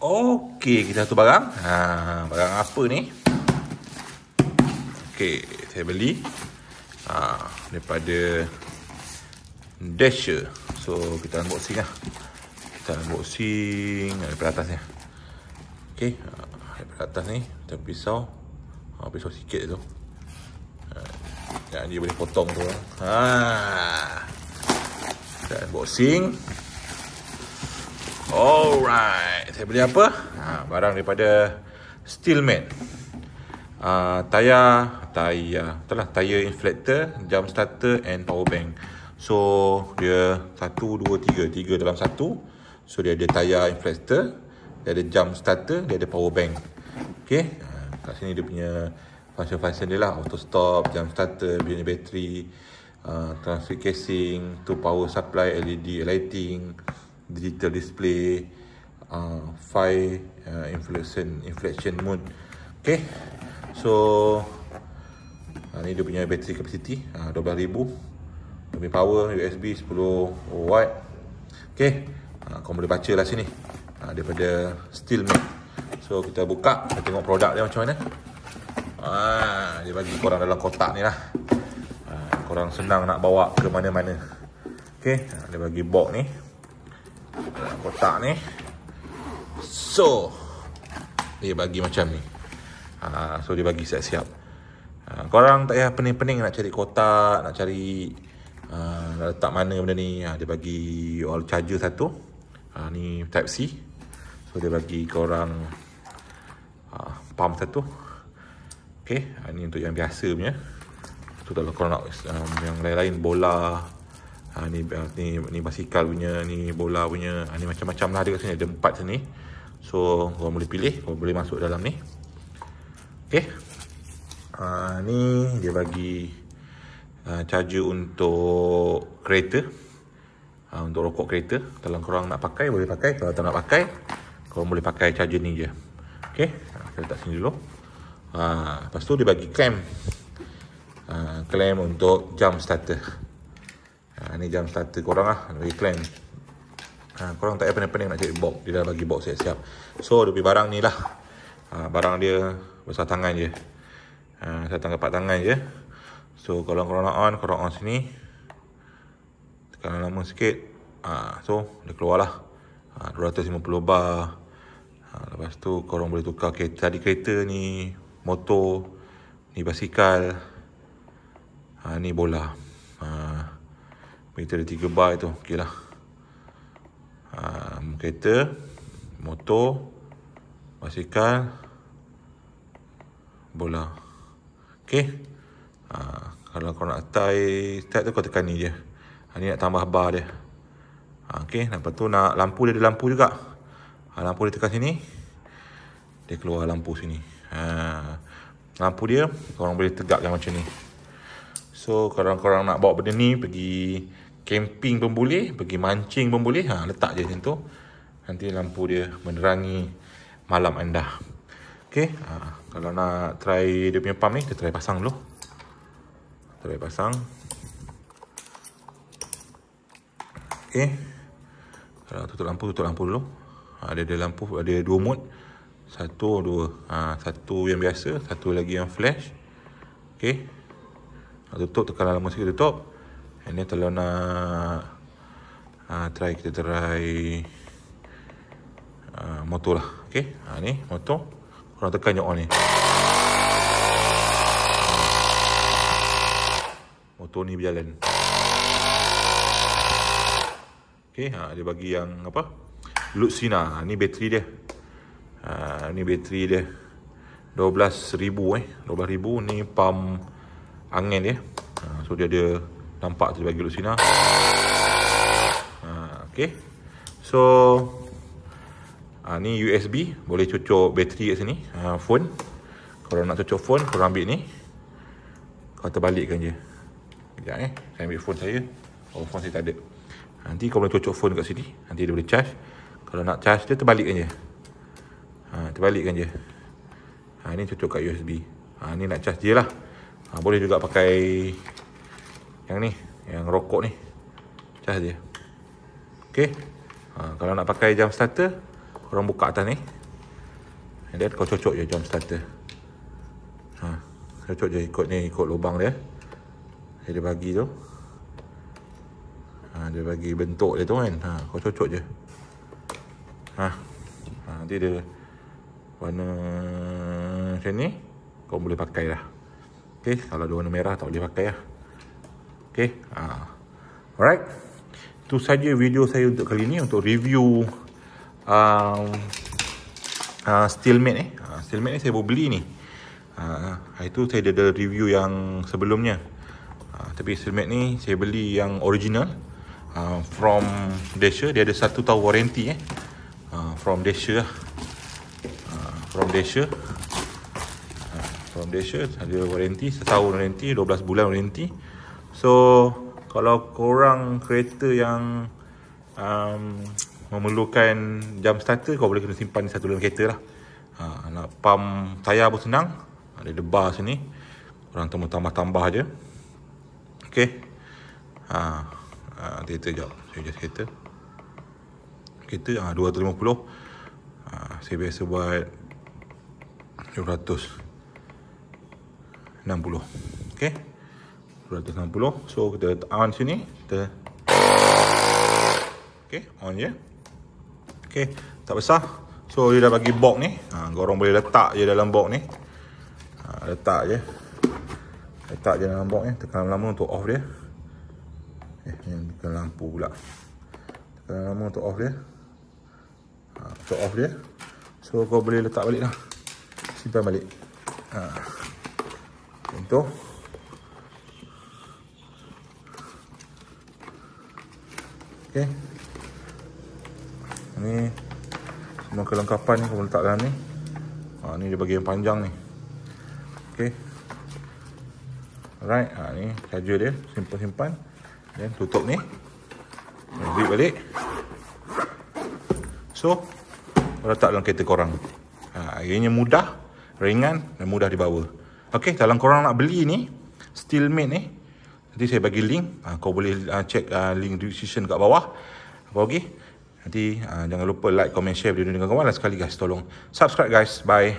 Okey, kita satu barang. Barang apa ni? Okey, saya beli daripada Dasher. So, kita unboxing lah. Kita unboxing daripada atas ni. Okey, daripada atas ni kita pisau. Pisau sikit tu. Yang dia boleh potong tu. Kita unboxing. Alright, saya beli apa? Barang daripada Steelman. Tayar inflector, jump starter and power bank. So dia 1, 2, 3 dalam satu. So dia ada tayar inflector, dia ada jump starter, dia ada power bank. Okay, kat sini dia punya function dia lah. Auto stop, jump starter, dia punya bateri, transfer casing, to power supply, LED lighting, digital display, 5 inflection mode. Okay, so ni dia punya battery capacity 12,000, dia punya power USB 10 watt. Okay, kau boleh baca lah sini daripada Steelman. So kita buka, kita tengok produk dia macam mana. Dia bagi korang dalam kotak ni lah. Korang senang nak bawa ke mana-mana. Okay, dia bagi box ni dalam kotak ni. So dia bagi macam ni. So dia bagi siap-siap. Korang tak payah pening-pening nak cari kotak, nak cari nak letak mana benda ni. Dia bagi all charger satu. Ni type C. So dia bagi korang pump satu. Okay, ni untuk yang biasa punya. Tu kalau korang nak yang lain-lain, bola, ni basikal punya, ni bola punya, ni macam-macam lah ada kat sini. Ada 4 sini. So korang boleh pilih, korang boleh masuk dalam ni. Okay, ni dia bagi charger untuk kereta, untuk rokok kereta. Kalau korang nak pakai boleh pakai, kalau tak nak pakai korang boleh pakai charger ni je. Okay, saya letak sini dulu. Lepas tu dia bagi clamp, clamp untuk jump starter. Ni jump starter korang lah, bagi clamp. Korang tak payah pening-pening nak cari box, dia dah bagi box siap-siap. So dia bagi barang ni lah. Barang dia besar tangan je, saya tangkap 4 tangan je. So kalau korang nak on, korang on sini, tekan lama sikit, so dia keluar lah 250 bar. Lepas tu korang boleh tukar kereta, tadi kereta, ni motor, ni basikal, ni bola. Kita ada 3 bar itu, ok lah. Kereta, motor, basikal, bola. Okay, kalau kau nak start tu kau tekan ni je. Ni nak tambah bar dia. Okay, lepas tu nak lampu, dia ada lampu juga. Lampu dia tekan sini, dia keluar lampu sini. Lampu dia korang boleh tegakkan macam ni. So kalau korang nak bawa benda ni pergi camping pun boleh, pergi mancing pun boleh. Letak je macam tu, nanti lampu dia menerangi malam anda. Okay, kalau nak try dia punya pump ni, kita try pasang dulu. Try pasang. Okay, kalau tutup lampu dulu. Dia ada lampu, ada 2 mode. Satu yang biasa, satu lagi yang flash. Okay, tutup, tekan lama sikit tutup. Ini kalau nak kita try motor lah. Okay, ni motor, korang tekan je on ni. Motor ni berjalan. Okay, dia bagi yang apa, Lucina. Ni bateri dia. Ni bateri dia 12,000 12,000. Ni pump angin dia. So dia ada, nampak tu dia bagi Lucina. Okay, so ni USB, boleh cocok bateri kat sini. Phone, kalau nak cocok phone, korang ambil ni, kau terbalikkan je. Sekejap saya ambil phone saya. Phone saya tak ada. Nanti kau boleh cocok phone kat sini, nanti dia boleh charge. Kalau nak charge dia, terbalikkan je. Terbalikkan je. Ni cocok kat USB. Ni nak charge dia lah. Boleh juga pakai yang ni, yang rokok ni, charge dia. Okay, kalau nak pakai jump starter, korang buka atas ni. And then kau cocok je jump starter. Cocok je ikut ni, ikut lubang dia. Dia bagi tu. Dia bagi bentuk dia tu kan. Kau cocok je. Nanti dia warna macam ni, kau boleh pakai lah. Okay, kalau ada warna merah tak boleh pakai lah. Okay, alright. Itu saja video saya untuk kali ni, untuk review Steelmate ni. Steelmate ni saya baru beli ni. Itu saya ada review yang sebelumnya. Tapi Steelmate ni saya beli yang original, from Desha. Dia ada 1 tahun warranty from Desha. From Desha ada warranty, 1 tahun warranty, 12 bulan warranty. So kalau korang kereta yang memerlukan jump starter, kau boleh kena simpan di satu dalam kereta lah. Nak pump tayar pun senang. Ada bar sini, korang tambah-tambah je. Okay. Kereta jap, saya just kereta 250. Saya biasa buat 260. Okay, 260. So kita on sini, kita okay, on je. Okay, tak besar. So dia dah bagi box ni. Korang boleh letak je dalam box ni. Letak je dalam box ni. Tekan lama untuk off dia. Tekan lampu pula. Tekan lama untuk off dia. Untuk off dia. So kau boleh letak balik lah. Simpan balik. Contoh. Okay. Ni semua kelengkapan ni kau boleh letak dalam ni. Ni dia bahagian panjang ni. Okay. Alright. Ni charger dia. Simpan. Dan tutup ni. Zip balik. So kau letak dalam kereta korang. Ianya mudah, ringan dan mudah dibawa. Okay, kalau korang nak beli ni Steelmate ni, nanti saya bagi link. Kau boleh check link description kat bawah. Okay, nanti jangan lupa like, comment, share video ni dengan kawan. Dan sekali guys, tolong subscribe guys. Bye.